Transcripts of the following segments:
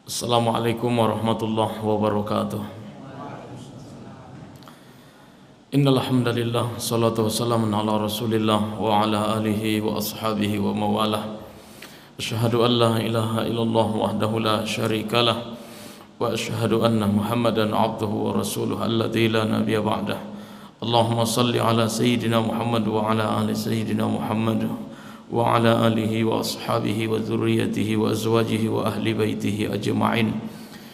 Assalamualaikum warahmatullahi wabarakatuh. Innal hamdalillah salatu wassalamu ala Rasulillah wa ala alihi wa ashabihi wa mawalah. Asyhadu an la ilaha illallah wahdahu la syarikalah wa asyhadu anna Muhammadan abduhu wa rasuluhu alladzi la nabiyya ba'dah. Allahumma salli ala sayyidina Muhammad wa ala ali sayyidina Muhammad wa ala alihi wa ashabihi wa dhurriyyatihi wa azwajihi wa ahli baitihi ajma'in.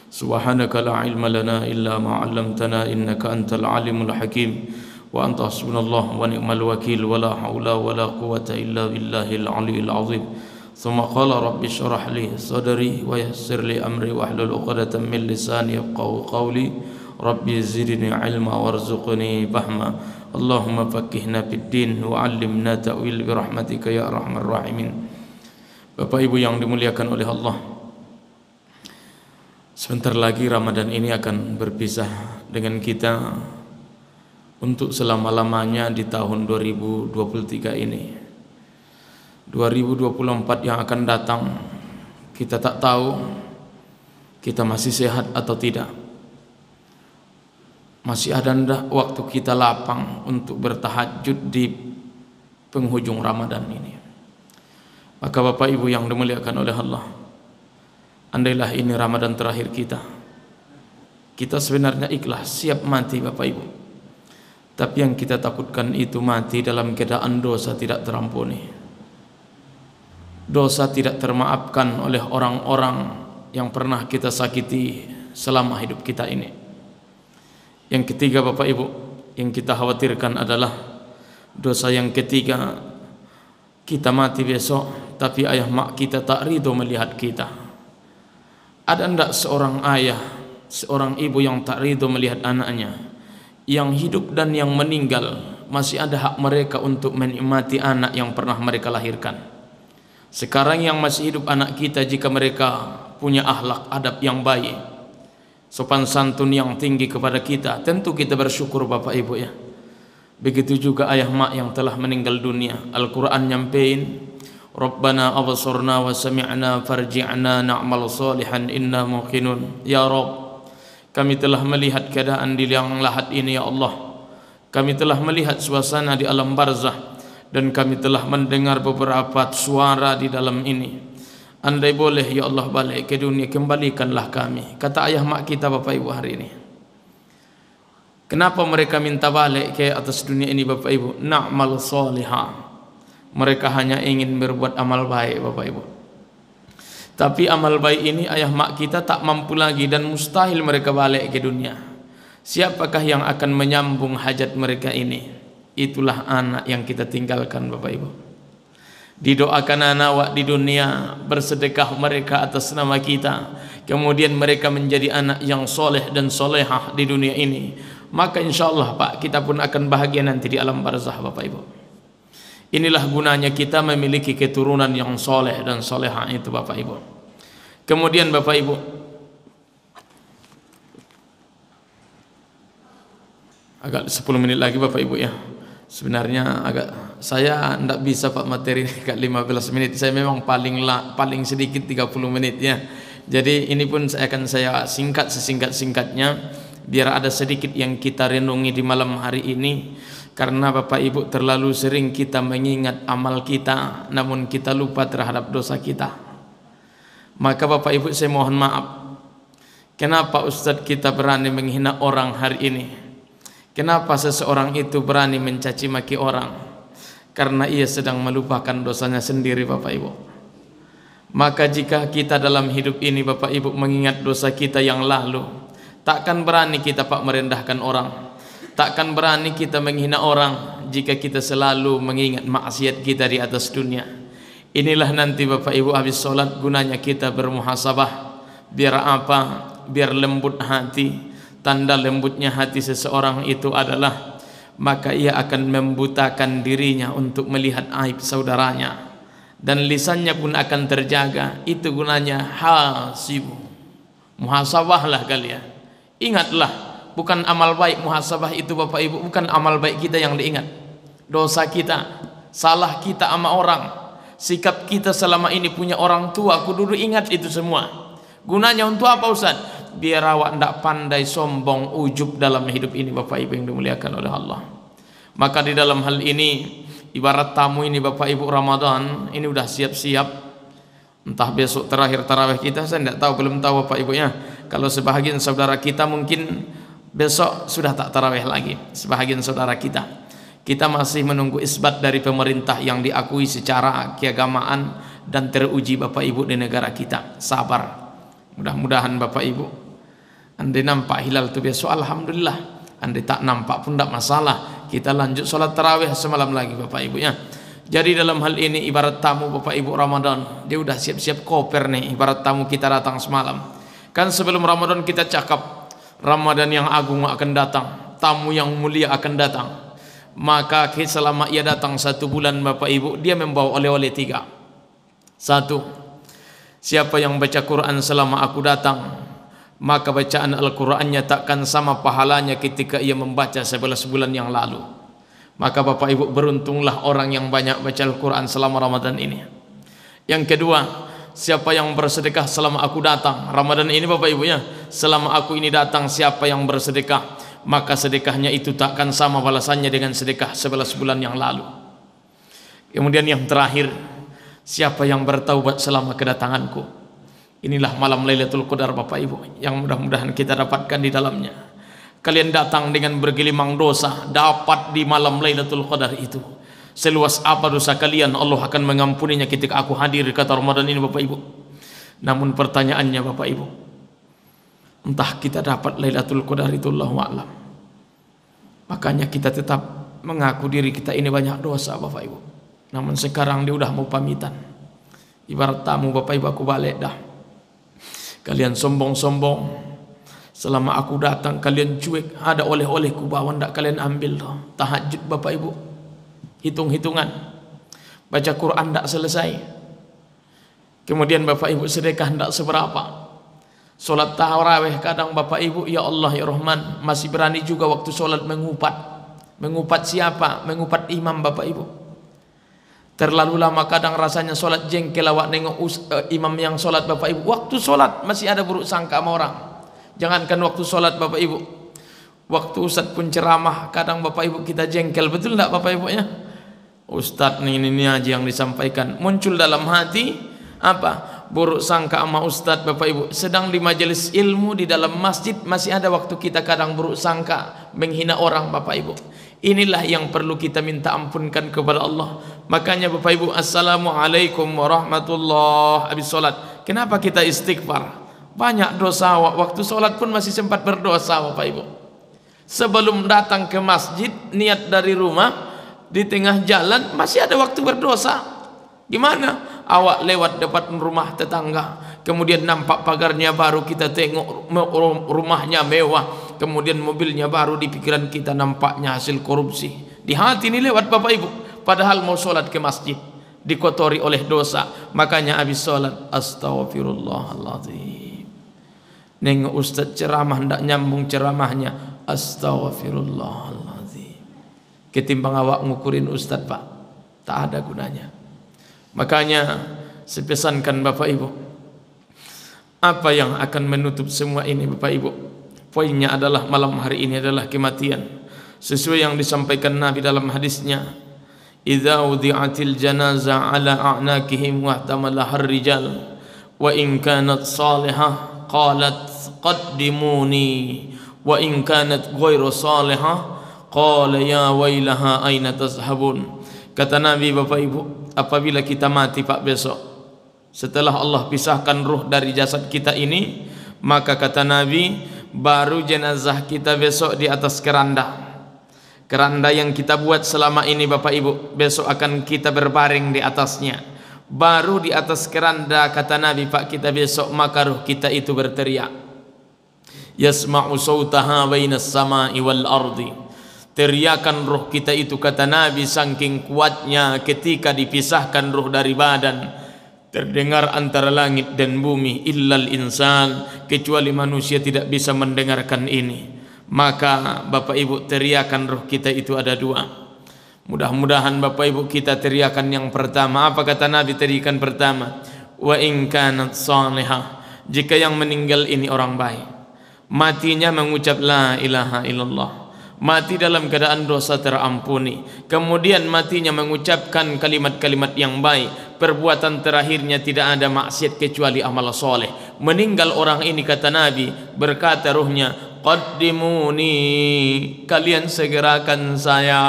Subhanaka la ilma lana illa ma 'allamtana innaka antal alimul hakim wa anta hasbunallah wa ni'mal wakil wa la haula wa la quwwata illa billahil aliyyil azim. Thumma qala rabbi shrah li sadri wa yassir li amri wahlul 'uqdatam min lisani yafqahu qawli. Rabbi zidni ilma warzuqni fahma. Allahumma faqihna fid din wa 'allimna ta'wil bi rahmatika ya arhamar rahimin. Bapak Ibu yang dimuliakan oleh Allah, sebentar lagi Ramadan ini akan berpisah dengan kita untuk selama-lamanya di tahun 2023 ini. 2024 yang akan datang kita tak tahu kita masih sehat atau tidak. Masih ada ndak waktu kita lapang untuk bertahajud di penghujung Ramadan ini. Maka Bapak Ibu yang dimuliakan oleh Allah, andailah ini Ramadan terakhir kita sebenarnya ikhlas, siap mati Bapak Ibu. Tapi yang kita takutkan itu mati dalam keadaan dosa tidak terampuni, dosa tidak termaafkan oleh orang-orang yang pernah kita sakiti selama hidup kita ini. Yang ketiga Bapak Ibu, yang kita khawatirkan adalah dosa yang ketiga, kita mati besok tapi ayah mak kita tak ridho melihat kita. Ada ndak seorang ayah, seorang ibu yang tak ridho melihat anaknya yang hidup dan yang meninggal? Masih ada hak mereka untuk menikmati anak yang pernah mereka lahirkan. Sekarang yang masih hidup anak kita, jika mereka punya akhlak adab yang baik, sopan santun yang tinggi kepada kita, tentu kita bersyukur Bapak Ibu ya. Begitu juga ayah mak yang telah meninggal dunia. Al-Quran nyampein, Rabbana absurna wa sami'na farji'na na'mal salihan inna muqinun. Ya Rabb, kami telah melihat keadaan di liang lahat ini ya Allah. Kami telah melihat suasana di alam barzah, dan kami telah mendengar beberapa suara di dalam ini. Andai boleh ya Allah balik ke dunia, kembalikanlah kami. Kata ayah mak kita Bapak Ibu hari ini. Kenapa mereka minta balik ke atas dunia ini Bapak Ibu? Na'mal salihah. Mereka hanya ingin berbuat amal baik Bapak Ibu. Tapi amal baik ini ayah mak kita tak mampu lagi, dan mustahil mereka balik ke dunia. Siapakah yang akan menyambung hajat mereka ini? Itulah anak yang kita tinggalkan Bapak Ibu. Didoakan anak di dunia, bersedekah mereka atas nama kita, kemudian mereka menjadi anak yang soleh dan solehah di dunia ini, maka insya Allah Pak, kita pun akan bahagia nanti di alam barzah Bapak Ibu. Inilah gunanya kita memiliki keturunan yang soleh dan solehah itu Bapak Ibu. Kemudian Bapak Ibu, agak 10 menit lagi Bapak Ibu ya. Sebenarnya saya tidak bisa Pak materi agak 15 menit. Saya memang paling sedikit 30 menit ya. Jadi ini pun akan saya singkat sesingkat-singkatnya, biar ada sedikit yang kita renungi di malam hari ini. Karena Bapak Ibu, terlalu sering kita mengingat amal kita, namun kita lupa terhadap dosa kita. Maka Bapak Ibu, saya mohon maaf, kenapa Ustadz kita berani menghina orang hari ini? Kenapa seseorang itu berani mencaci maki orang? Karena ia sedang melupakan dosanya sendiri Bapak Ibu. Maka jika kita dalam hidup ini Bapak Ibu mengingat dosa kita yang lalu, takkan berani kita Pak merendahkan orang, takkan berani kita menghina orang jika kita selalu mengingat maksiat kita di atas dunia. Inilah nanti Bapak Ibu habis sholat gunanya kita bermuhasabah. Biar apa? Biar lembut hati. Tanda lembutnya hati seseorang itu adalah maka ia akan membutakan dirinya untuk melihat aib saudaranya, dan lisannya pun akan terjaga. Itu gunanya hasibu, muhasabahlah kalian. Ingatlah, bukan amal baik muhasabah itu Bapak Ibu, bukan amal baik kita yang diingat, dosa kita, salah kita sama orang, sikap kita selama ini punya orang tua, kudu ingat itu semua. Gunanya untuk apa Ustaz? Biar awak tidak pandai sombong ujub dalam hidup ini Bapak Ibu yang dimuliakan oleh Allah. Maka di dalam hal ini ibarat tamu ini Bapak Ibu Ramadan ini udah siap-siap, entah besok terakhir tarawih kita, saya tidak tahu, belum tahu Bapak Ibu ya. Kalau sebahagian saudara kita mungkin besok sudah tak tarawih lagi, sebahagian saudara kita masih menunggu isbat dari pemerintah yang diakui secara keagamaan dan teruji Bapak Ibu di negara kita. Sabar, mudah-mudahan Bapak Ibu, andai nampak hilal itu besok alhamdulillah, andai tak nampak pun tidak masalah, kita lanjut sholat tarawih semalam lagi Bapak Ibu ya. Jadi dalam hal ini ibarat tamu Bapak Ibu Ramadan, dia udah siap-siap koper nih, ibarat tamu kita datang semalam. Kan sebelum Ramadan kita cakap Ramadan yang agung akan datang, tamu yang mulia akan datang. Maka selama ia datang 1 bulan Bapak Ibu, dia membawa oleh-oleh 3. 1, siapa yang baca Quran selama aku datang, maka bacaan Al-Qurannya takkan sama pahalanya ketika ia membaca 11 bulan yang lalu. Maka Bapak Ibu, beruntunglah orang yang banyak baca Al-Quran selama Ramadan ini. Yang kedua, siapa yang bersedekah selama aku datang Ramadan ini Bapak Ibu ya, selama aku ini datang, siapa yang bersedekah, maka sedekahnya itu takkan sama balasannya dengan sedekah 11 bulan yang lalu. Kemudian yang terakhir, siapa yang bertaubat selama kedatanganku. Inilah malam Lailatul Qadar Bapak Ibu yang mudah-mudahan kita dapatkan di dalamnya. Kalian datang dengan bergelimang dosa, dapat di malam Lailatul Qadar itu. Seluas apa dosa kalian, Allah akan mengampuninya ketika aku hadir kata Ramadan ini Bapak Ibu. Namun pertanyaannya Bapak Ibu, entah kita dapat Lailatul Qadar itu Allahu a'lam. Makanya kita tetap mengaku diri kita ini banyak dosa Bapak Ibu. Namun sekarang dia udah mau pamitan. Ibarat tamu Bapak Ibu, aku balik dah. Kalian sombong-sombong. Selama aku datang kalian cuek, ada oleh-oleh ku bawa ndak kalian ambil loh. Tahajud Bapak Ibu, hitung-hitungan. Baca Quran ndak selesai. Kemudian Bapak Ibu sedekah ndak seberapa. Solat tarawih kadang Bapak Ibu, ya Allah ya Rahman, masih berani juga waktu solat mengupat. Mengupat siapa? Mengupat imam Bapak Ibu. Terlalu lama kadang rasanya solat jengkel awak nengok imam yang solat Bapak Ibu. Waktu solat masih ada buruk sangka sama orang. Jangankan waktu solat Bapak Ibu, waktu Ustadz pun ceramah kadang Bapak Ibu kita jengkel, betul tidak Bapak Ibu ya? Ustadz ini aja yang disampaikan, muncul dalam hati apa? Buruk sangka sama Ustadz Bapak Ibu. Sedang di majelis ilmu di dalam masjid masih ada waktu kita kadang buruk sangka, menghina orang Bapak Ibu. Inilah yang perlu kita minta ampunkan kepada Allah. Makanya Bapak Ibu, assalamualaikum warahmatullahi habis solat, kenapa kita istighfar? Banyak dosa, waktu sholat pun masih sempat berdosa Bapak Ibu. Sebelum datang ke masjid, niat dari rumah, di tengah jalan masih ada waktu berdosa. Gimana? Awak lewat depan rumah tetangga, kemudian nampak pagarnya baru, kita tengok rumahnya mewah, kemudian mobilnya baru, di pikiran kita nampaknya hasil korupsi. Di hati ini lewat Bapak Ibu, padahal mau sholat ke masjid, dikotori oleh dosa. Makanya habis sholat, astaghfirullahaladzim. Nengok Ustaz ceramah ndak nyambung ceramahnya, astaghfirullahaladzim. Ketimbang awak ngukurin Ustaz Pak, tak ada gunanya. Makanya saya pesankan Bapak Ibu, apa yang akan menutup semua ini Bapak Ibu? Poinnya adalah malam hari ini adalah kematian. Sesuai yang disampaikan Nabi dalam hadisnya, idza wudi'atil janazah ala a'naqihim wahtamalaha ar-rijal wa in kanat salihah qalat qaddimuni wa in kanat ghairu salihah qala ya wailaha aina tazhabun. Kata Nabi Bapak Ibu, apabila kita mati Pak besok, setelah Allah pisahkan ruh dari jasad kita ini, maka kata Nabi, baru jenazah kita besok di atas keranda. Keranda yang kita buat selama ini Bapak Ibu, besok akan kita berbaring di atasnya. Baru di atas keranda kata Nabi Pak kita besok, maka ruh kita itu berteriak, yasma'u sautaha bainas sama'i wal ardi. Teriakan ruh kita itu kata Nabi saking kuatnya ketika dipisahkan ruh dari badan, terdengar antara langit dan bumi. Illal insan, kecuali manusia tidak bisa mendengarkan ini. Maka Bapak Ibu, teriakan ruh kita itu ada dua. Mudah-mudahan Bapak Ibu kita teriakan yang pertama. Apa kata Nabi teriakan pertama? Wa in kanat salihah. jika yang meninggal ini orang baik, matinya mengucap la ilaha illallah, mati dalam keadaan dosa terampuni, kemudian matinya mengucapkan kalimat-kalimat yang baik, perbuatan terakhirnya tidak ada maksiat kecuali amal soleh, meninggal orang ini, kata Nabi, berkata ruhnya, qaddimuni, kalian segerakan saya.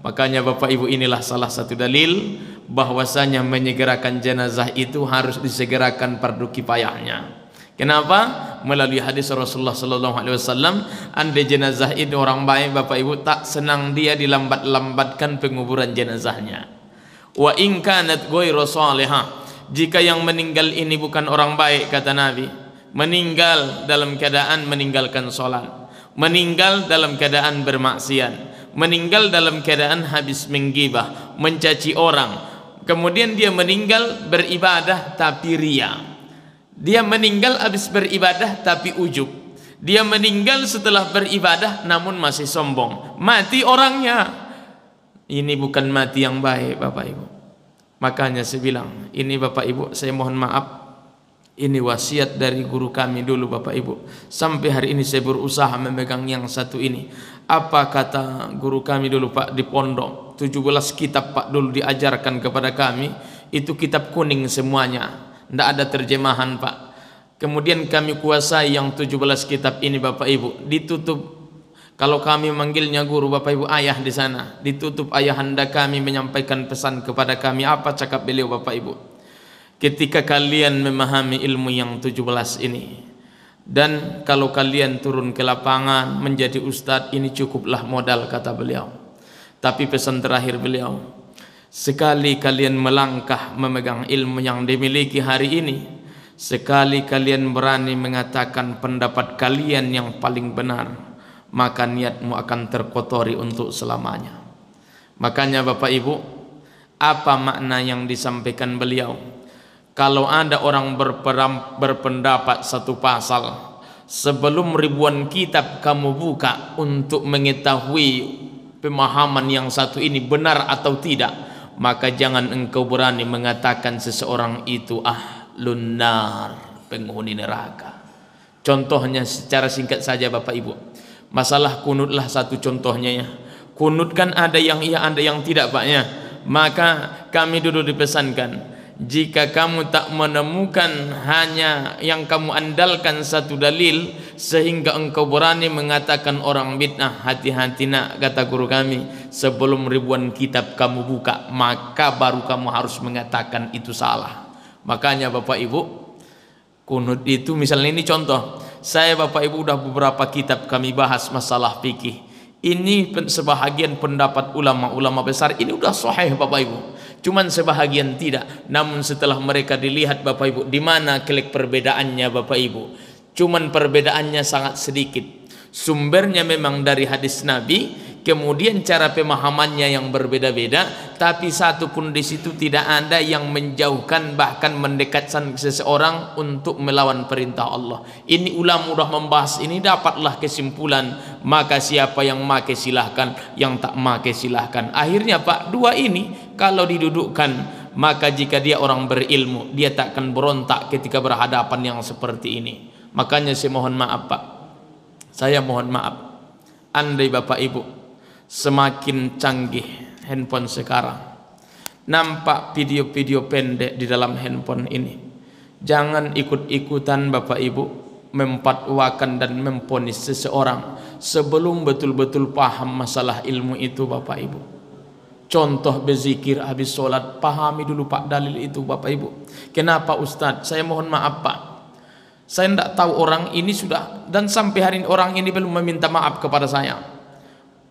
Makanya Bapak Ibu, inilah salah satu dalil bahwasanya menyegerakan jenazah itu harus disegerakan fardu kifayahnya. Kenapa? Melalui hadis Rasulullah sallallahu alaihi wasallam, andai jenazah itu orang baik, Bapak Ibu, tak senang dia dilambat-lambatkan penguburan jenazahnya. Wa in kanat ghairu salihah, jika yang meninggal ini bukan orang baik, kata Nabi, meninggal dalam keadaan meninggalkan salat, meninggal dalam keadaan bermaksiat, meninggal dalam keadaan habis menggibah, mencaci orang, kemudian dia meninggal beribadah tapi ria, dia meninggal habis beribadah tapi ujub, dia meninggal setelah beribadah namun masih sombong, mati orangnya. Ini bukan mati yang baik, Bapak Ibu. Makanya saya bilang, ini Bapak Ibu, saya mohon maaf, ini wasiat dari guru kami dulu, Bapak Ibu. Sampai hari ini saya berusaha memegang yang satu ini. Apa kata guru kami dulu, Pak, di pondok, 17 kitab Pak dulu diajarkan kepada kami, itu kitab kuning semuanya, tidak ada terjemahan, Pak. Kemudian kami kuasai yang 17 kitab ini, Bapak Ibu, ditutup. Kalau kami manggilnya guru, Bapak Ibu, ayah di sana, ditutup ayahanda kami menyampaikan pesan kepada kami. Apa cakap beliau, Bapak Ibu? Ketika kalian memahami ilmu yang 17 ini, dan kalau kalian turun ke lapangan menjadi ustadz, ini cukuplah modal, kata beliau. Tapi pesan terakhir beliau, sekali kalian melangkah memegang ilmu yang dimiliki hari ini, sekali kalian berani mengatakan pendapat kalian yang paling benar, maka niatmu akan terkotori untuk selamanya. Makanya Bapak Ibu, apa makna yang disampaikan beliau? Kalau ada orang berpendapat satu pasal, sebelum ribuan kitab kamu buka untuk mengetahui pemahaman yang satu ini benar atau tidak, maka jangan engkau berani mengatakan seseorang itu ahlun nar, penghuni neraka. Contohnya secara singkat saja, Bapak Ibu, masalah kunutlah satu contohnya ya. Kunut kan ada yang iya, ada yang tidak, Pak ya. Maka kami dulu dipesankan, jika kamu tak menemukan hanya yang kamu andalkan satu dalil sehingga engkau berani mengatakan orang bid'ah, hati-hati nak, kata guru kami, sebelum ribuan kitab kamu buka, maka baru kamu harus mengatakan itu salah. Makanya Bapak Ibu, kunut itu misalnya ini contoh, saya Bapak Ibu udah beberapa kitab kami bahas masalah fikih. Ini sebahagian pendapat ulama-ulama besar ini udah sahih, Bapak Ibu. Cuman sebahagian tidak. Namun setelah mereka dilihat, Bapak Ibu, di mana kelek perbedaannya, Bapak Ibu? Cuman perbedaannya sangat sedikit. Sumbernya memang dari hadis Nabi, kemudian cara pemahamannya yang berbeda-beda, tapi satu pun di situ tidak ada yang menjauhkan bahkan mendekatkan seseorang untuk melawan perintah Allah. Ini ulama sudah membahas ini, dapatlah kesimpulan, maka siapa yang make silahkan, yang tak make silahkan. Akhirnya Pak, dua ini kalau didudukkan, maka jika dia orang berilmu, dia tak akan berontak ketika berhadapan yang seperti ini. Makanya saya mohon maaf Pak, saya mohon maaf, andai Bapak Ibu semakin canggih handphone sekarang, nampak video-video pendek di dalam handphone ini, jangan ikut-ikutan Bapak Ibu memfatwakan dan memponis seseorang sebelum betul-betul paham masalah ilmu itu, Bapak Ibu. Contoh berzikir habis sholat, pahami dulu Pak dalil itu, Bapak Ibu. Kenapa Ustadz? Saya mohon maaf Pak, saya tidak tahu orang ini sudah, dan sampai hari ini orang ini belum meminta maaf kepada saya.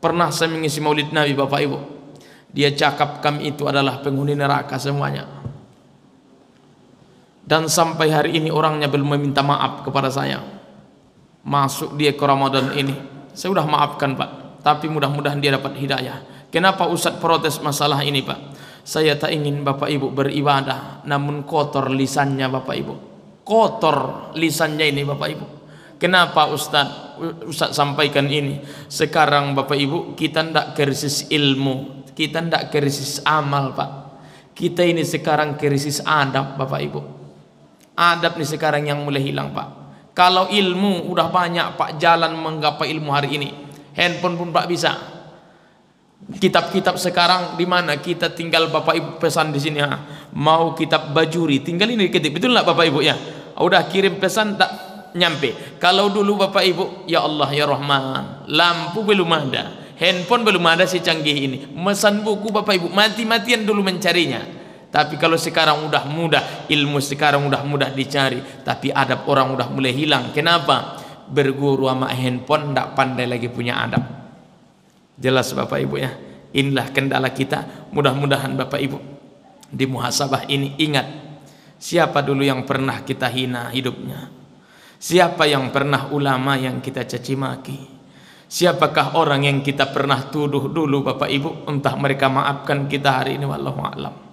Pernah saya mengisi maulid Nabi, Bapak Ibu, dia cakap kami itu adalah penghuni neraka semuanya, dan sampai hari ini orangnya belum meminta maaf kepada saya. Masuk dia ke Ramadan ini, saya sudah maafkan Pak, tapi mudah-mudahan dia dapat hidayah. Kenapa Ustadz protes masalah ini Pak? Saya tak ingin Bapak Ibu beribadah namun kotor lisannya, Bapak Ibu. Kotor lisannya ini, Bapak Ibu. Kenapa Ustadz sampaikan ini? Sekarang Bapak Ibu, kita tidak krisis ilmu, kita tidak krisis amal Pak. Kita ini sekarang krisis adab, Bapak Ibu. Adab nih sekarang yang mulai hilang, Pak. Kalau ilmu udah banyak, Pak, jalan menggapai ilmu hari ini. Handphone pun Pak bisa. Kitab-kitab sekarang di mana kita tinggal Bapak Ibu pesan di sini, mau kitab Bajuri, tinggal ini ketik, betul nggak Bapak Ibu ya? Udah kirim pesan tak nyampe. Kalau dulu Bapak Ibu, ya Allah ya Rahman, lampu belum ada, handphone belum ada secanggih ini, mesan buku Bapak Ibu mati-matian dulu mencarinya. Tapi kalau sekarang udah mudah, ilmu sekarang udah mudah dicari, tapi adab orang udah mulai hilang. Kenapa? Berguru sama handphone ndak pandai lagi punya adab. Jelas Bapak Ibu ya. Inilah kendala kita. Mudah-mudahan Bapak Ibu di muhasabah ini ingat, siapa dulu yang pernah kita hina hidupnya? Siapa yang pernah ulama yang kita caci maki? Siapakah orang yang kita pernah tuduh dulu Bapak Ibu? Entah mereka maafkan kita hari ini, wallahu a'lam.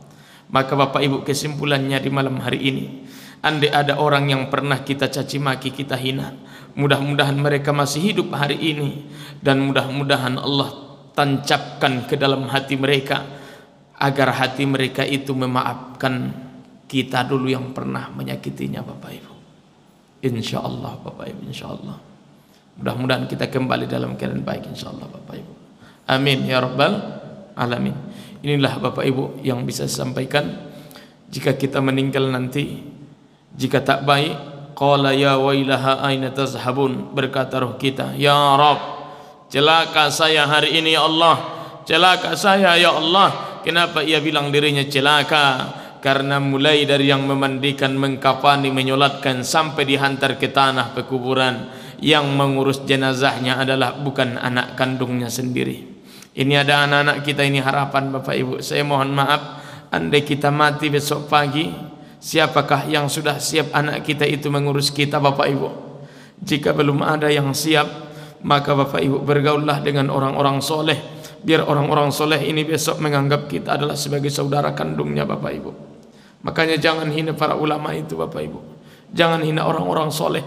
Maka Bapak Ibu kesimpulannya di malam hari ini, andai ada orang yang pernah kita caci maki, kita hina, mudah-mudahan mereka masih hidup hari ini, dan mudah-mudahan Allah tancapkan ke dalam hati mereka agar hati mereka itu memaafkan kita dulu yang pernah menyakitinya Bapak Ibu. Insya Allah Bapak Ibu, insya Allah. Mudah-mudahan kita kembali dalam keadaan baik insya Allah Bapak Ibu. Amin ya rabbal alamin. Inilah Bapak Ibu yang bisa saya sampaikan. Jika kita meninggal nanti, jika tak baik, qala ya wailaha aina tazhabun, berkata roh kita, ya Rabb, celaka saya hari ini ya Allah, celaka saya ya Allah. Kenapa ia bilang dirinya celaka? Karena mulai dari yang memandikan, mengkafani, menyolatkan sampai dihantar ke tanah pekuburan, yang mengurus jenazahnya adalah bukan anak kandungnya sendiri. Ini ada anak-anak kita, ini harapan Bapak Ibu. Saya mohon maaf, andai kita mati besok pagi, siapakah yang sudah siap anak kita itu mengurus kita Bapak Ibu? Jika belum ada yang siap, maka Bapak Ibu bergaullah dengan orang-orang soleh, biar orang-orang soleh ini besok menganggap kita adalah sebagai saudara kandungnya Bapak Ibu. Makanya jangan hina para ulama itu Bapak Ibu, jangan hina orang-orang soleh.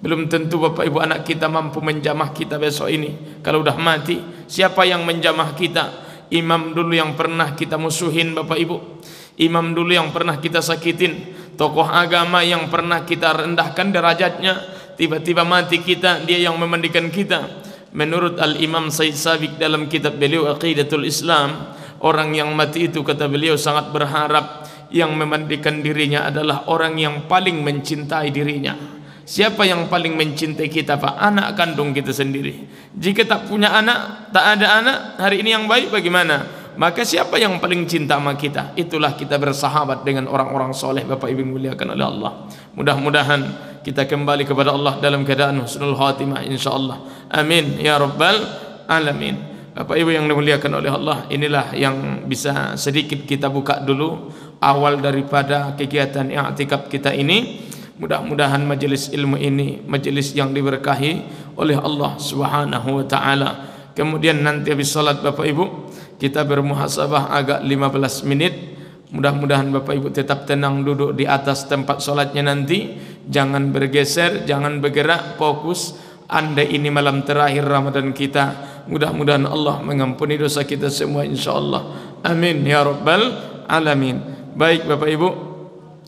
Belum tentu Bapak Ibu anak kita mampu menjamah kita besok ini. Kalau udah mati, siapa yang menjamah kita? Imam dulu yang pernah kita musuhin Bapak Ibu, imam dulu yang pernah kita sakitin, tokoh agama yang pernah kita rendahkan derajatnya, tiba-tiba mati kita, dia yang memandikan kita. Menurut Al-Imam Said Sabiq dalam kitab beliau Aqidatul Islam, orang yang mati itu kata beliau sangat berharap yang memandikan dirinya adalah orang yang paling mencintai dirinya. Siapa yang paling mencintai kita Pak? Anak kandung kita sendiri. Jika tak punya anak, tak ada anak, hari ini yang baik bagaimana? Maka siapa yang paling cinta sama kita? Itulah kita bersahabat dengan orang-orang soleh Bapak Ibu muliakan oleh Allah. Mudah-mudahan kita kembali kepada Allah dalam keadaan husnul khatimah insyaallah. Amin ya rabbal alamin. Bapak Ibu yang dimuliakan oleh Allah, inilah yang bisa sedikit kita buka dulu awal daripada kegiatan i'tikaf kita ini. Mudah-mudahan majelis ilmu ini majelis yang diberkahi oleh Allah Subhanahu wa taala. Kemudian nanti habis salat Bapak Ibu kita bermuhasabah agak 15 menit. Mudah-mudahan Bapak Ibu tetap tenang duduk di atas tempat salatnya nanti. Jangan bergeser, jangan bergerak, fokus. Andai ini malam terakhir Ramadan kita, mudah-mudahan Allah mengampuni dosa kita semua insyaallah. Amin ya rabbal alamin. Baik Bapak Ibu,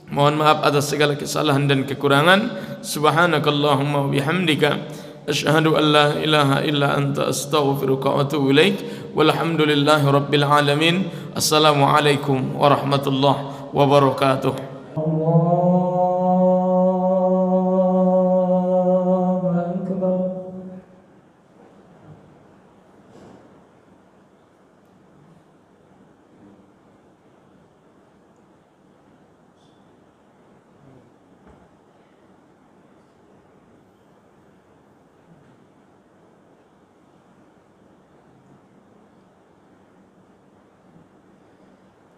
mohon maaf atas segala kesalahan dan kekurangan. Subhanakallahumma wa bihamdika asyhadu an la ilaha illa anta astaghfiruka wa atubu ilaik. Walhamdulillahi rabbil alamin. Assalamualaikum warahmatullahi wabarakatuh.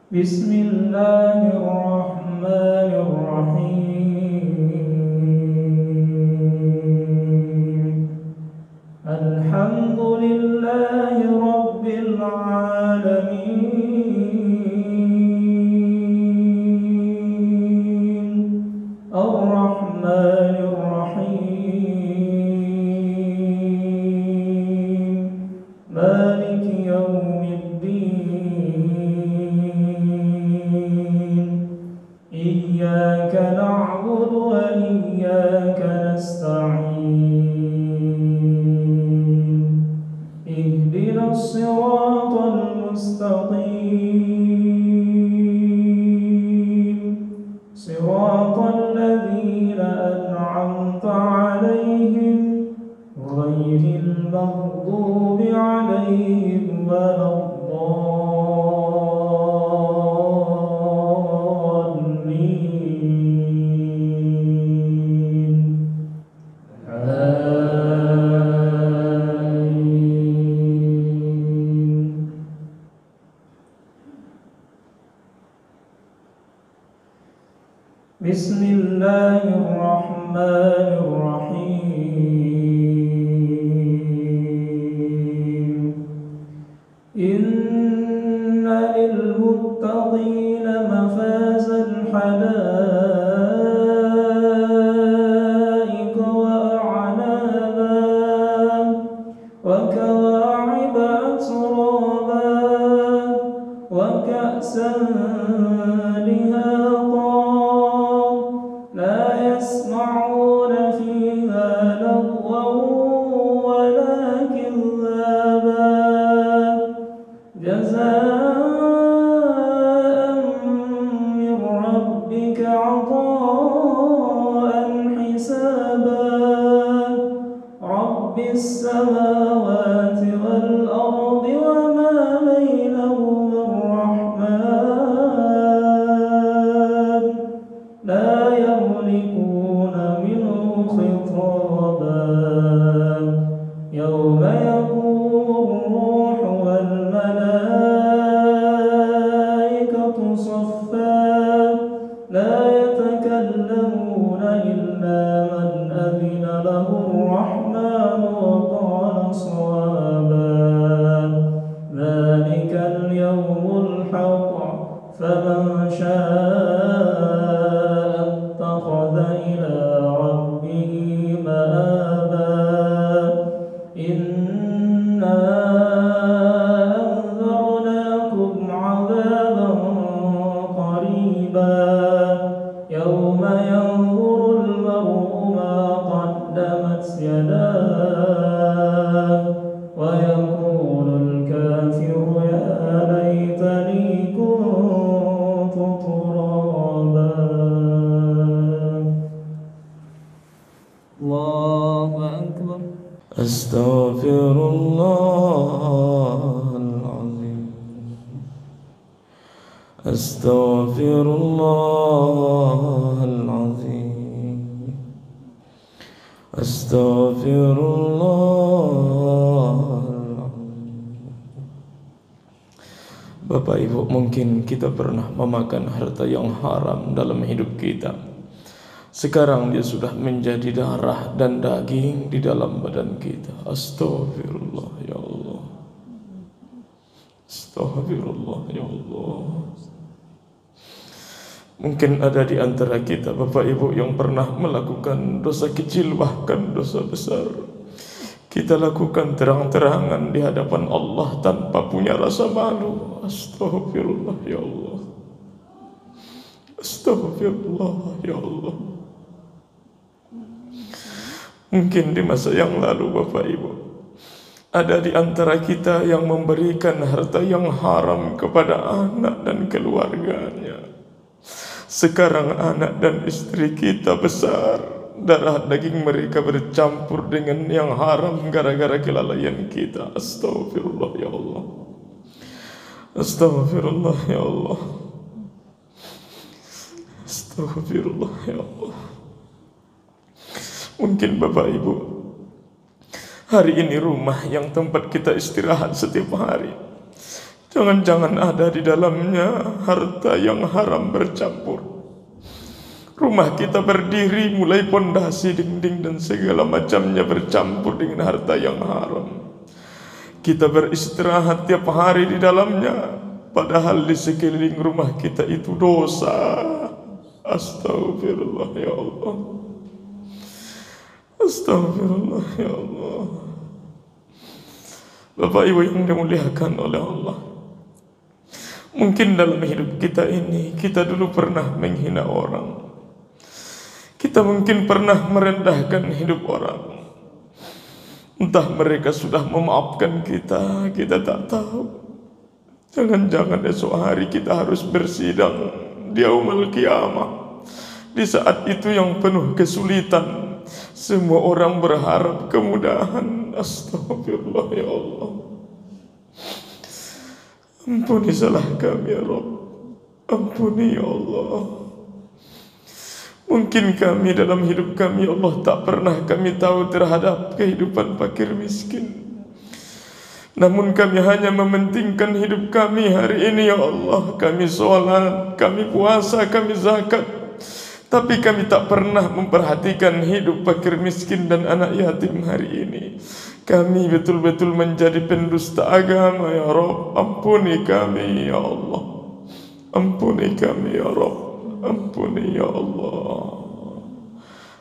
Bismillahirrahmanirrahim. Alhamdulillahi rabbil alamin. Ar-Rahmanirrahim. Maliki yawmiddin. إياك نعبد نستعين اهدنا الصراط المستقيم صراط الذين أنعمت عليهم غير المغضوب عليهم ولا الضالين آمين. بسم الله الرحمن الرحيم إن للمتقين مفازا حدائق وأعنابا وكواعب أترابا وكأسا دهاقا لا يسمعون فيها لغوا ولا كذابا جزاء من ربك عطاء حسابا رب السماوات والأرض وما بينهما الرحمن لا يملكون منه خطابا يوم يقوم الروح والملائكة صفا لا يتكلمون إلا من أذن له الرحمن وقال صوابا ذلك اليوم الحق فمن شاء اتخذ إلى ربه مآبا إنا أنذرناكم عذابا قريبا يوم ينظر المرء ما قدمت يداه ويقول الكافر يا ليتني كنت ترابا. الله أكبر. أستغفر الله العظيم أستغفر الله العظيم أستغفر الله العظيم. Bapak Ibu, mungkin kita pernah memakan harta yang haram dalam hidup kita. Sekarang dia sudah menjadi darah dan daging di dalam badan kita. Astagfirullah ya Allah. Astagfirullah ya Allah. Mungkin ada di antara kita Bapak Ibu yang pernah melakukan dosa kecil bahkan dosa besar. Kita lakukan terang-terangan di hadapan Allah tanpa punya rasa malu. Astagfirullah ya Allah. Astagfirullah ya Allah. Mungkin di masa yang lalu Bapak Ibu, ada di antara kita yang memberikan harta yang haram kepada anak dan keluarganya. Sekarang anak dan istri kita besar, darah daging mereka bercampur dengan yang haram gara-gara kelalaian kita. Astagfirullah ya Allah. Astagfirullah ya Allah. Astagfirullah ya Allah. Mungkin Bapak Ibu, hari ini rumah yang tempat kita istirahat setiap hari, jangan-jangan ada di dalamnya harta yang haram bercampur. Rumah kita berdiri mulai pondasi, dinding dan segala macamnya bercampur dengan harta yang haram. Kita beristirahat tiap hari di dalamnya, padahal di sekeliling rumah kita itu dosa. Astagfirullah ya Allah. Astagfirullah ya Allah. Bapak Ibu yang dimuliakan oleh Allah, mungkin dalam hidup kita ini kita dulu pernah menghina orang. Kita Kita mungkin pernah merendahkan hidup orang. Entah mereka sudah memaafkan kita, kita tak tahu. Jangan-jangan esok hari kita harus bersidang di yaumul qiyamah. Di saat itu yang penuh kesulitan, semua orang berharap kemudahan. Astagfirullah ya Allah. Ampuni salah kami ya Rabb. Ampuni ya Allah. Mungkin kami dalam hidup kami Allah tak pernah kami tahu terhadap kehidupan fakir miskin. Namun kami hanya mementingkan hidup kami hari ini ya Allah. Kami sholat, kami puasa, kami zakat. Tapi kami tak pernah memperhatikan hidup fakir miskin dan anak yatim hari ini. Kami betul-betul menjadi pendusta agama ya Rabb. Ampuni kami ya Allah. Ampuni kami ya Rabb. Ampuni ya Allah.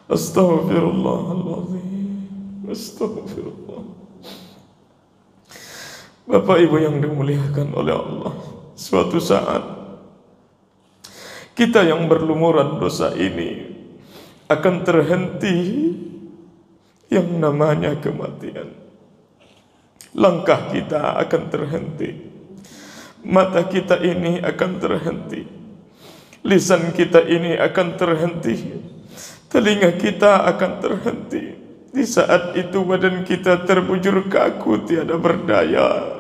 Astaghfirullahaladzim. Astaghfirullah. Bapak Ibu yang dimuliakan oleh Allah, suatu saat kita yang berlumuran dosa ini akan terhenti yang namanya kematian. Langkah kita akan terhenti, mata kita ini akan terhenti, lisan kita ini akan terhenti, telinga kita akan terhenti. Di saat itu badan kita terbujur kaku, tiada berdaya.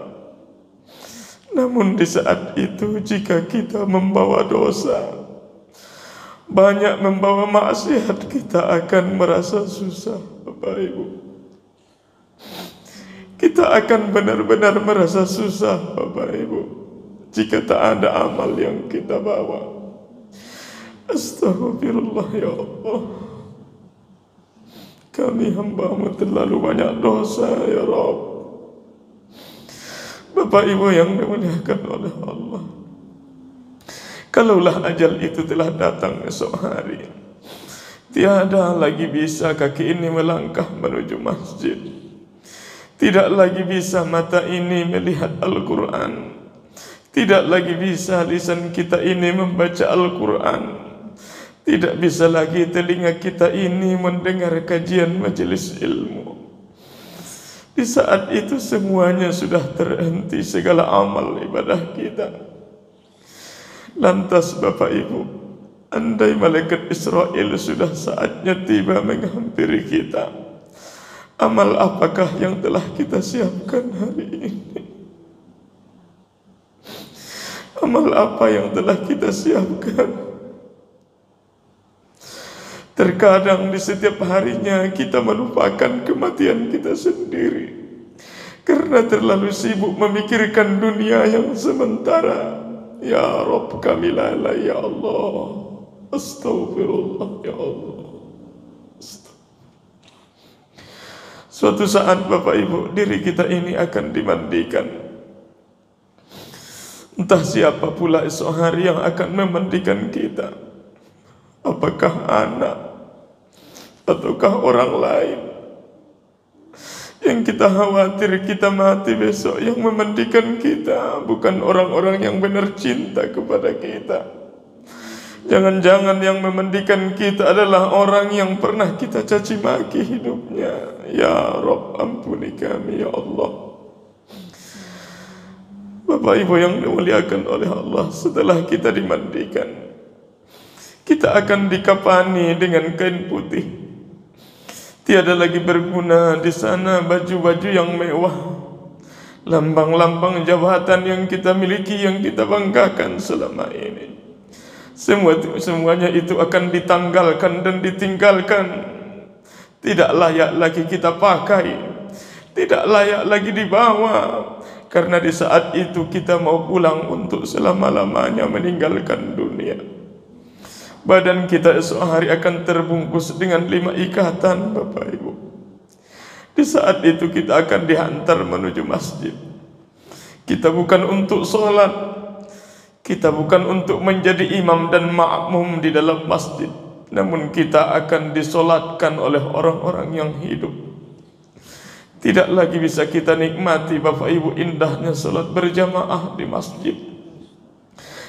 Namun di saat itu jika kita membawa dosa, banyak membawa maksiat, kita akan merasa susah, Bapak Ibu. Kita akan benar-benar merasa susah, Bapak Ibu, jika tak ada amal yang kita bawa. Astagfirullah ya Allah. Kami hamba-Mu terlalu banyak dosa ya Rabb. Bapak Ibu yang dimuliakan oleh Allah, kalaulah ajal itu telah datang esok hari, tiada lagi bisa kaki ini melangkah menuju masjid. Tidak lagi bisa mata ini melihat Al-Quran. Tidak lagi bisa lisan kita ini membaca Al-Quran. Tidak bisa lagi telinga kita ini mendengar kajian majelis ilmu. Di saat itu semuanya sudah terhenti, segala amal ibadah kita. Lantas Bapak Ibu, andai malaikat Israel sudah saatnya tiba menghampiri kita, amal apakah yang telah kita siapkan hari ini? Amal apa yang telah kita siapkan? Terkadang di setiap harinya kita melupakan kematian kita sendiri karena terlalu sibuk memikirkan dunia yang sementara. Ya Rabb kami lalai ya Allah. Astaghfirullah ya Allah. Suatu saat Bapak Ibu, diri kita ini akan dimandikan. Entah siapa pula esok hari yang akan memandikan kita. Apakah anak ataukah orang lain? Yang kita khawatir kita mati besok, yang memandikan kita bukan orang-orang yang benar cinta kepada kita. Jangan-jangan yang memandikan kita adalah orang yang pernah kita caci maki hidupnya. Ya Rabb ampuni kami ya Allah. Bapak Ibu yang dimuliakan oleh Allah, setelah kita dimandikan, kita akan dikafani dengan kain putih. Tiada lagi berguna di sana baju-baju yang mewah, lambang-lambang jabatan yang kita miliki, yang kita banggakan selama ini. Semuanya itu akan ditanggalkan dan ditinggalkan. Tidak layak lagi kita pakai, tidak layak lagi dibawa. Karena di saat itu kita mau pulang untuk selama-lamanya meninggalkan dunia. Badan kita esok hari akan terbungkus dengan 5 ikatan, Bapak Ibu. Di saat itu kita akan dihantar menuju masjid. Kita bukan untuk sholat, kita bukan untuk menjadi imam dan makmum di dalam masjid, namun kita akan disolatkan oleh orang-orang yang hidup. Tidak lagi bisa kita nikmati Bapak Ibu indahnya sholat berjamaah di masjid.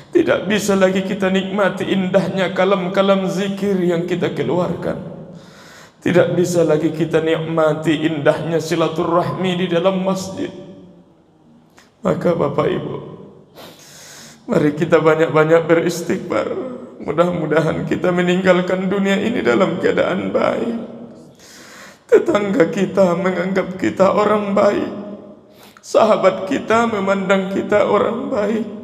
Tidak bisa lagi kita nikmati indahnya kalam-kalam zikir yang kita keluarkan. Tidak bisa lagi kita nikmati indahnya silaturahmi di dalam masjid. Maka Bapak Ibu, mari kita banyak-banyak beristighfar. Mudah-mudahan kita meninggalkan dunia ini dalam keadaan baik. Tetangga kita menganggap kita orang baik. Sahabat kita memandang kita orang baik.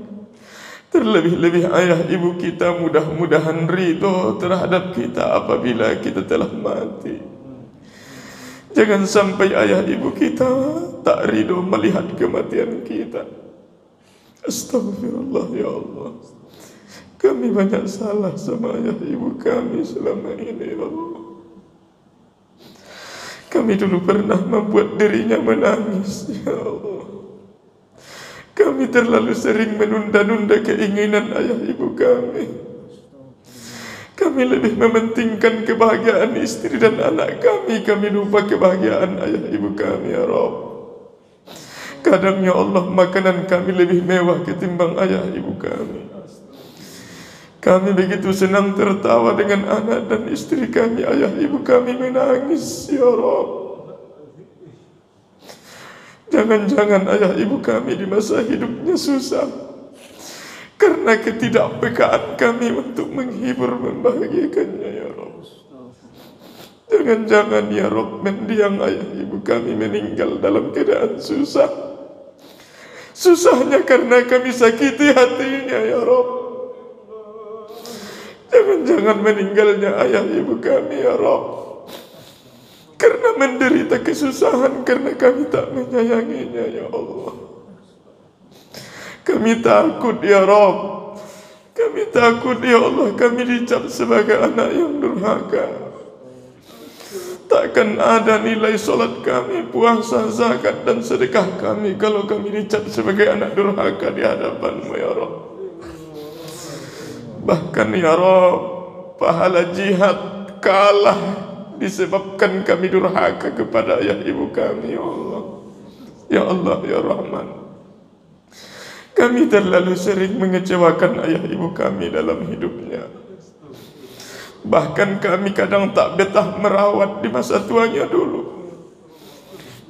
Terlebih-lebih ayah ibu kita mudah-mudahan ridho terhadap kita apabila kita telah mati. Jangan sampai ayah ibu kita tak ridho melihat kematian kita. Astagfirullah ya Allah. Kami banyak salah sama ayah ibu kami selama ini ya Allah. Kami dulu pernah membuat dirinya menangis ya Allah. Kami terlalu sering menunda-nunda keinginan ayah ibu kami. Kami lebih mementingkan kebahagiaan istri dan anak kami. Kami lupa kebahagiaan ayah ibu kami ya Rabb. Kadang ya Allah makanan kami lebih mewah ketimbang ayah ibu kami. Kami begitu senang tertawa dengan anak dan istri kami. Ayah ibu kami menangis ya Rabb. Jangan-jangan ayah ibu kami di masa hidupnya susah karena ketidakpekaan kami untuk menghibur membahagiakannya ya Rabb. Jangan-jangan ya Rabb mendiang ayah ibu kami meninggal dalam keadaan susah. Susahnya karena kami sakiti hatinya ya Rabb. Jangan-jangan meninggalnya ayah ibu kami ya Rabb karena menderita kesusahan karena kami tak menyayanginya ya Allah. Kami takut ya Rabb. Kami takut ya Allah kami dicap sebagai anak yang durhaka. Takkan ada nilai solat kami, puasa, zakat dan sedekah kami kalau kami dicap sebagai anak durhaka di hadapan-Mu ya Rabb. Bahkan ya Rabb, pahala jihad kalah disebabkan kami durhaka kepada ayah ibu kami ya Allah. Ya Allah ya Rahman. Kami terlalu sering mengecewakan ayah ibu kami dalam hidupnya. Bahkan kami kadang tak betah merawat di masa tuanya dulu.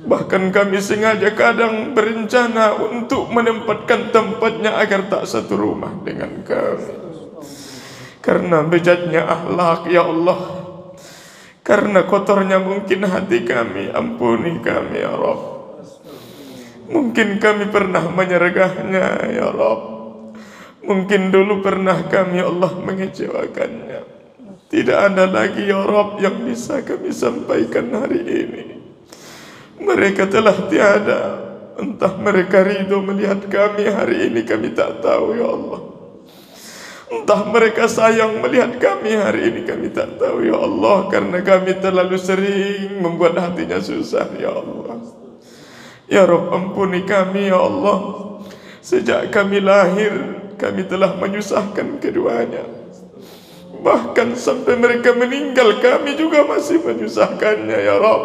Bahkan kami sengaja kadang berencana untuk menempatkan tempatnya agar tak satu rumah dengan kami. Karena bejatnya akhlak ya Allah. Karena kotornya mungkin hati kami, ampuni kami ya Rabb. Mungkin kami pernah menyergahnya ya Rabb. Mungkin dulu pernah kami Allah mengecewakannya. Tidak ada lagi ya Rabb yang bisa kami sampaikan hari ini. Mereka telah tiada. Entah mereka ridho melihat kami hari ini, kami tak tahu ya Allah. Entah mereka sayang melihat kami hari ini, kami tak tahu ya Allah. Karena kami terlalu sering membuat hatinya susah ya Allah. Ya Rabb ampuni kami ya Allah. Sejak kami lahir kami telah menyusahkan keduanya. Bahkan sampai mereka meninggal kami juga masih menyusahkannya ya Rabb.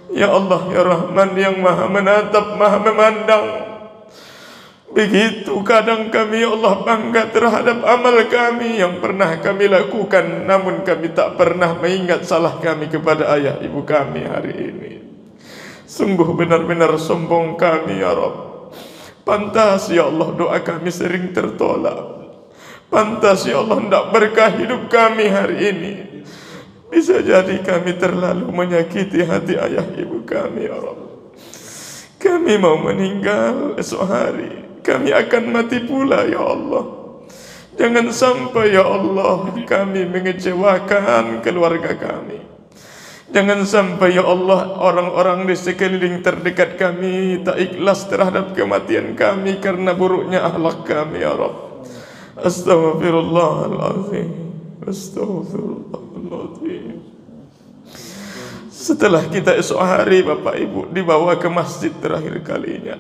Ya Allah ya Rahman yang maha menatap, maha memandang. Begitu kadang kami ya Allah bangga terhadap amal kami yang pernah kami lakukan, namun kami tak pernah mengingat salah kami kepada ayah ibu kami hari ini. Sungguh benar-benar sombong kami ya Rabb. Pantas ya Allah doa kami sering tertolak. Pantas ya Allah tidak berkah hidup kami hari ini. Bisa jadi kami terlalu menyakiti hati ayah ibu kami ya Rabb. Kami mau meninggal esok hari. Kami akan mati pula ya Allah. Jangan sampai ya Allah kami mengecewakan keluarga kami. Jangan sampai ya Allah orang-orang di sekeliling terdekat kami tak ikhlas terhadap kematian kami karena buruknya akhlak kami ya Rabb. Astaghfirullahaladzim. Astaghfirullahaladzim. Setelah kita esok hari Bapak Ibu dibawa ke masjid terakhir kalinya,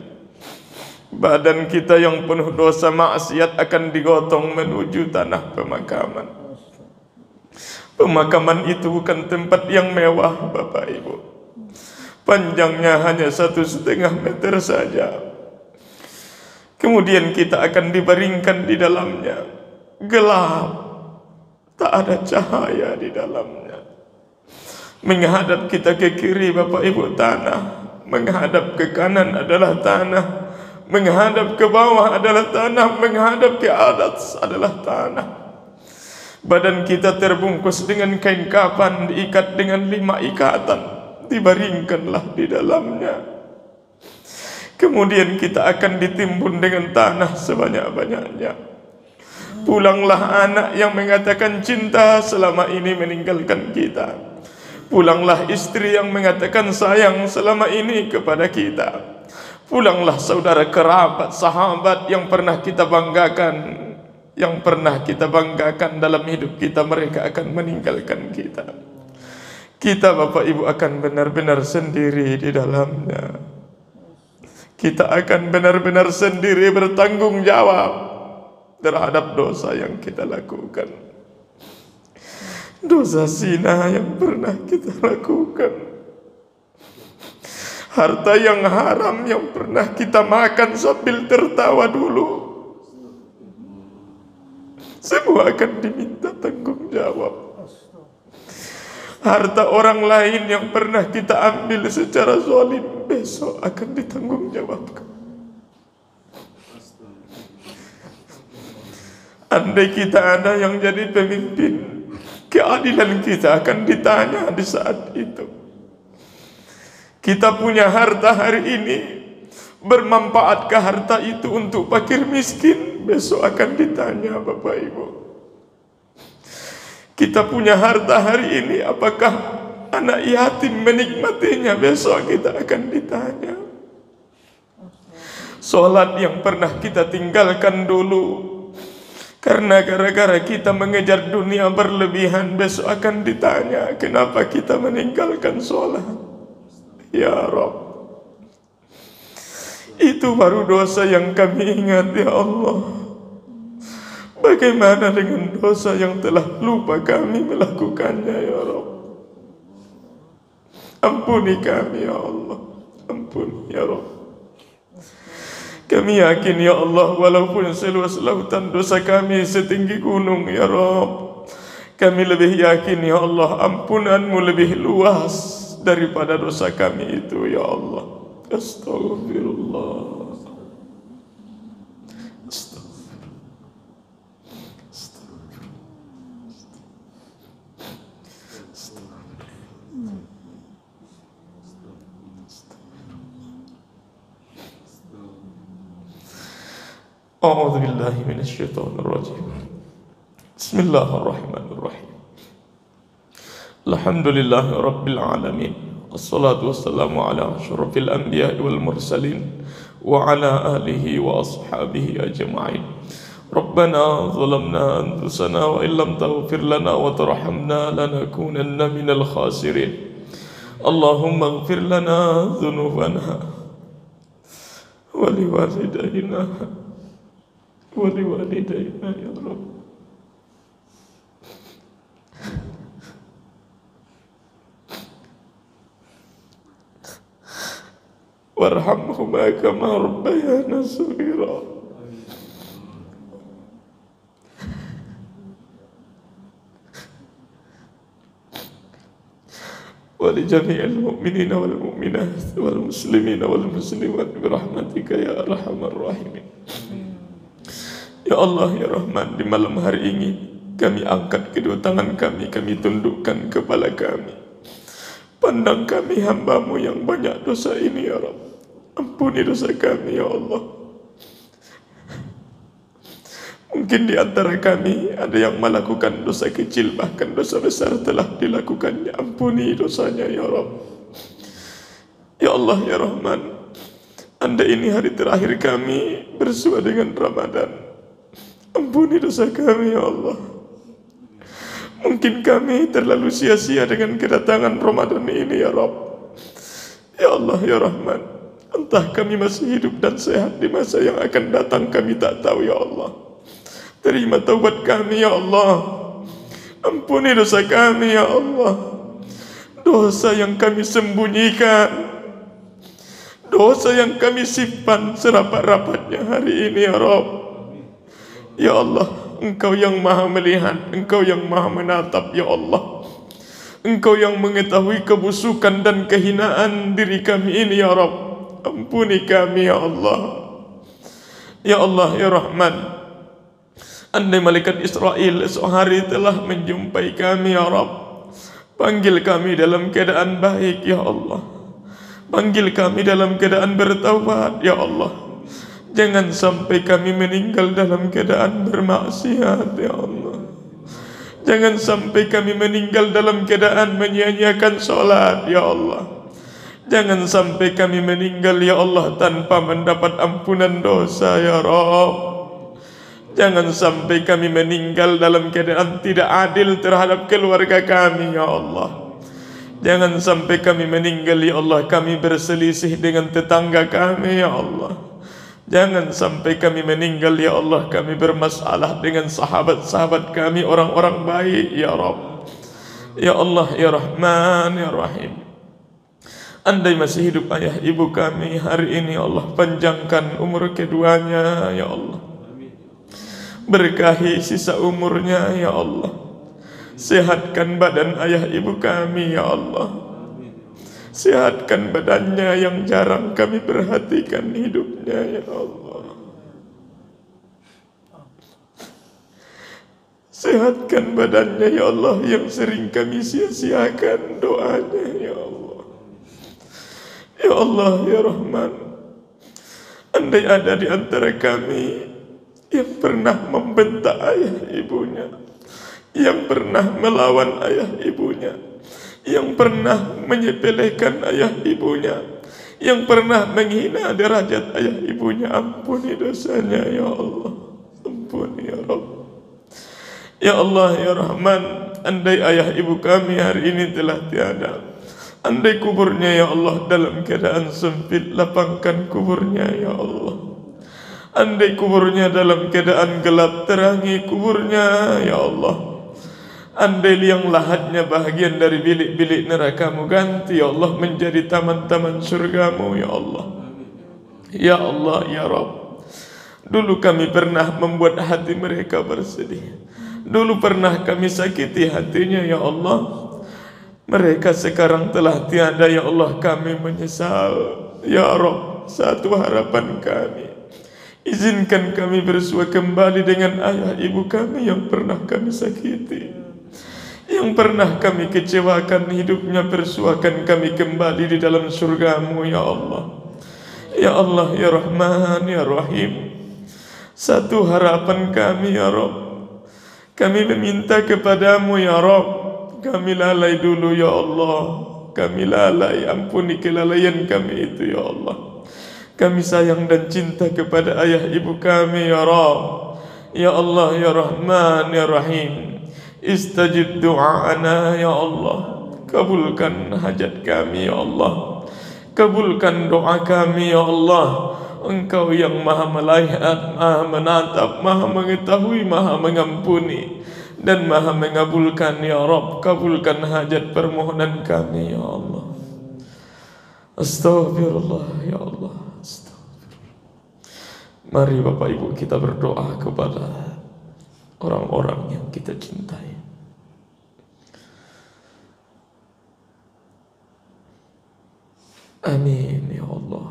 badan kita yang penuh dosa maksiat akan digotong menuju tanah pemakaman. Pemakaman itu bukan tempat yang mewah Bapak Ibu. Panjangnya hanya 1,5 meter saja. Kemudian kita akan dibaringkan di dalamnya, gelap, tak ada cahaya di dalamnya. Menghadap kita ke kiri Bapak Ibu tanah, menghadap ke kanan adalah tanah, menghadap ke bawah adalah tanah, menghadap ke atas adalah tanah. Badan kita terbungkus dengan kain kafan, diikat dengan 5 ikatan, dibaringkanlah di dalamnya. Kemudian kita akan ditimbun dengan tanah sebanyak-banyaknya. Pulanglah anak yang mengatakan cinta selama ini meninggalkan kita. Pulanglah istri yang mengatakan sayang selama ini kepada kita. Pulanglah saudara kerabat, sahabat yang pernah kita banggakan, yang pernah kita banggakan dalam hidup kita, mereka akan meninggalkan kita. Kita Bapak Ibu akan benar-benar sendiri di dalamnya. Kita akan benar-benar sendiri bertanggung jawab terhadap dosa yang kita lakukan. Dosa zina yang pernah kita lakukan. Harta yang haram yang pernah kita makan sambil tertawa dulu. Semua akan diminta tanggung jawab. Harta orang lain yang pernah kita ambil secara zalim besok akan ditanggung jawabkan. Andai kita ada yang jadi pemimpin, keadilan kita akan ditanya di saat itu. Kita punya harta hari ini, bermanfaatkah harta itu untuk fakir miskin? Besok akan ditanya Bapak Ibu. Kita punya harta hari ini, apakah anak yatim menikmatinya? Besok kita akan ditanya. Sholat yang pernah kita tinggalkan dulu karena gara-gara kita mengejar dunia berlebihan, besok akan ditanya kenapa kita meninggalkan sholat. Ya Rabb, itu baru dosa yang kami ingat ya Allah. Bagaimana dengan dosa yang telah lupa kami melakukannya ya Rabb? Ampuni kami ya Allah, ampuni ya Rabb. Kami yakin ya Allah, walaupun seluas lautan dosa kami setinggi gunung ya Rabb, kami lebih yakin ya Allah, ampunanmu lebih luas daripada dosa kami itu ya Allah. Astaghfirullah. A'udzu billahi minasyaitonir rajim. Bismillahirrahmanirrahim. Alhamdulillahi rabbil alamin. Wassalatu wassalamu ala asyrafil anbiya'i wal mursalin wa ala alihi wa ashabihi ajma'in. Rabbana zalamna anfusana wa illam taghfir lana wa tarhamna lanakunanna minal khasirin. Allahumma ighfir lana dhunubana wa liwalidayna waliwalidayna ya Rabb. Warhamhuma kama rabbayana shaghira. ولجميع المؤمنين والمؤمنات والمسلمين والمسلمات برحمتك يا أرحم الراحمين. Ya Allah ya Rahman, di malam hari ini kami angkat kedua tangan kami tundukkan kepala kami. Pandang kami hamba-Mu yang banyak dosa ini ya Rabb. Ampuni dosa kami ya Allah. Mungkin di antara kami ada yang melakukan dosa kecil, bahkan dosa besar telah dilakukannya. Ampuni dosanya ya Rabb. Ya Allah ya Rahman, andai ini hari terakhir kami bersua dengan Ramadan, ampuni dosa kami ya Allah. Mungkin kami terlalu sia-sia dengan kedatangan Ramadan ini ya Rabb. Ya Allah ya Rahman, entah kami masih hidup dan sehat di masa yang akan datang, kami tak tahu ya Allah. Terima taubat kami ya Allah. Ampuni dosa kami ya Allah. Dosa yang kami sembunyikan, dosa yang kami simpan serapat-rapatnya hari ini ya Rabb. Ya Allah, Engkau yang maha melihat, Engkau yang maha menatap ya Allah. Engkau yang mengetahui kebusukan dan kehinaan diri kami ini ya Rabb. Ampuni kami ya Allah. Ya Allah ya Rahman, andai malaikat Israel esok hari telah menjumpai kami ya Rabb, panggil kami dalam keadaan baik ya Allah. Panggil kami dalam keadaan bertaubat ya Allah. Jangan sampai kami meninggal dalam keadaan bermaksiat ya Allah. Jangan sampai kami meninggal dalam keadaan menyia-nyiakan solat ya Allah. Jangan sampai kami meninggal ya Allah tanpa mendapat ampunan dosa ya Rabb. Jangan sampai kami meninggal dalam keadaan tidak adil terhadap keluarga kami ya Allah. Jangan sampai kami meninggal ya Allah kami berselisih dengan tetangga kami ya Allah. Jangan sampai kami meninggal ya Allah kami bermasalah dengan sahabat-sahabat kami orang-orang baik ya Rabb. Ya Allah ya Rahman ya Rahim, andai masih hidup ayah ibu kami hari ini ya Allah, panjangkan umur keduanya ya Allah. Berkahi sisa umurnya ya Allah. Sehatkan badan ayah ibu kami ya Allah. Sehatkan badannya yang jarang kami perhatikan hidupnya ya Allah. Sehatkan badannya ya Allah yang sering kami sia-siakan doanya ya Allah. Ya Allah ya Rahman, andai ada di antara kami yang pernah membentak ayah ibunya, yang pernah melawan ayah ibunya, yang pernah menyepelekan ayah ibunya, yang pernah menghina derajat ayah ibunya, ampuni dosanya ya Allah. Ampuni ya Rabb. Ya Allah ya Rahman, andai ayah ibu kami hari ini telah tiada, andai kuburnya ya Allah dalam keadaan sempit, lapangkan kuburnya ya Allah. Andai kuburnya dalam keadaan gelap, terangi kuburnya ya Allah. Andai liang lahatnya bahagian dari bilik-bilik nerakamu, ganti ya Allah menjadi taman-taman surgamu ya Allah. Ya Allah ya Rabb, dulu kami pernah membuat hati mereka bersedih, dulu pernah kami sakiti hatinya ya Allah. Mereka sekarang telah tiada ya Allah, kami menyesal ya Rabb. Satu harapan kami, izinkan kami bersua kembali dengan ayah ibu kami yang pernah kami sakiti, yang pernah kami kecewakan hidupnya. Persuakan kami kembali di dalam surgamu ya Allah. Ya Allah ya Rahman ya Rahim, satu harapan kami ya Rabb, kami meminta kepadamu ya Rabb. Kami lalai dulu ya Allah, kami lalai, ampuni kelalaian kami itu ya Allah. Kami sayang dan cinta kepada ayah ibu kami ya Rabb. Ya Allah ya Rahman ya Rahim, istajib du'ana ya Allah. Kabulkan hajat kami ya Allah, kabulkan doa kami ya Allah. Engkau yang maha melihat, maha menatap, maha mengetahui, maha mengampuni dan maha mengabulkan ya Rabb. Kabulkan hajat permohonan kami ya Allah. Astaghfirullah ya Allah, astaghfirullah. Mari Bapak Ibu kita berdoa kepada orang-orang yang kita cintai. Amin ya Allah.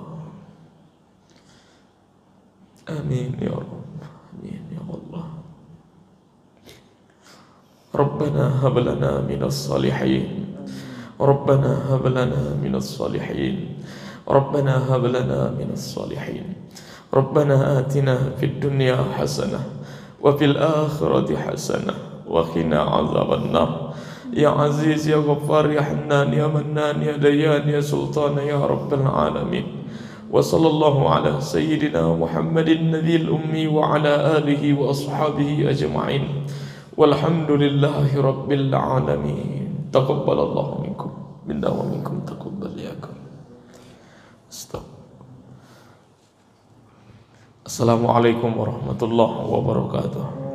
Amin ya Rabb. Amin ya Allah. Rabbana hab lana minas salihin, Rabbana hab lana minas salihin, Rabbana hab lana minas salihin. Rabbana atina fid dunya hasanah wa fil akhirati hasanah wa qina azaban nar. Ya Aziz ya Ghaffar ya Hannan ya Mannan ya Dayyan ya Sultan ya Rabbal alamin. Wa sallallahu ala sayyidina Muhammadin nabiyil ummi wa ala alihi wa ashabihi ajma'in. Walhamdulillahi rabbil alamin. Taqabbalallahu minkum minna wa minkum taqabbal ya Rabb. Assalamualaikum warahmatullahi wabarakatuh.